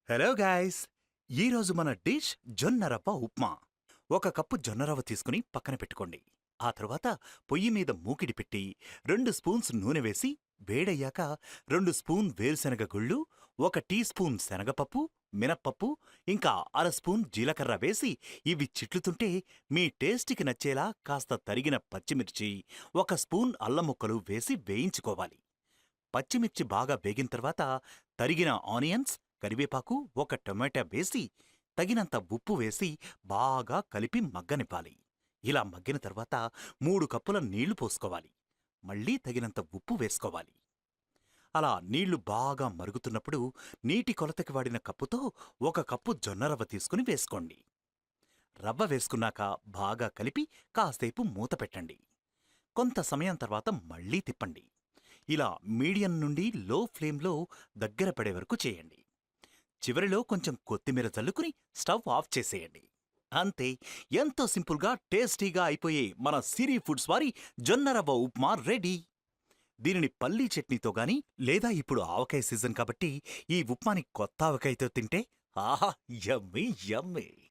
Hello guys! ఈరోజు మన dish జొన్న రవ్వ ఉప్మా. ఒక కప్పు జొన్న రవ్వ తీసుకుని పక్కన పెట్టుకోండి. ఆ తరువాత పొయ్యి మీద మూకిడి పెట్టి 2 స్పూన్స్ నూనె వేసి వేడయ్యాక 2 స్పూన్ వేరుశనగ గుళ్ళు, 1 టీ స్పూన్ శనగపప్పు, మినప్పప్పు, ఇంకా అర స్పూన్ జీలకర్ర వేసి ఇవి చిట్లుతుంటే మీ టేస్ట్‌కి నచ్చేలా కాస్త తరిగిన పచ్చిమిర్చి, 1 స్పూన్ అల్లం ముక్కలు వేసి వేయించుకోవాలి. పచ్చిమిర్చి బాగా వేగిన తర్వాత తరిగిన ఆనియన్స్, కరివేపాకు, 1 టొమాటో వేసి తగినంత ఉప్పు వేసి బాగా కలిపి మగ్గనివ్వాలి. ఇలా మగ్గిన తర్వాత 3 కప్పుల నీళ్లు పోసుకోవాలి. మళ్ళీ తగినంత ఉప్పు వేసుకోవాలి. అలా నీళ్లు బాగా మరుగుతున్నప్పుడు నీటి కొలతకి వాడిన కప్పుతో 1 కప్పు జొన్న రవ్వ తీసుకుని వేసుకోండి. రవ్వ వేసుకున్నాక బాగా కలిపి కాసేపు మూత పెట్టండి. కొంత సమయం తర్వాత మళ్ళీ తిప్పండి. ఇలా మీడియం నుండి లో ఫ్లేమ్లో దగ్గర పడే వరకు చేయండి. చివరిలో కొంచెం కొత్తిమీర చల్లుకుని స్టవ్ ఆఫ్ చేసేయండి. అంతే, ఎంతో సింపుల్గా టేస్టీగా అయిపోయే మన సిరి ఫుడ్స్ వారి జొన్న రవ్వ ఉప్మా రెడీ. దీనిని పల్లీ చట్నీతో గాని లేదా ఇప్పుడు ఆవకాయ సీజన్ కాబట్టి ఈ ఉప్మాని కొత్త ఆవకాయతో తింటే ఆహా! యమ్మీ యమ్మీ.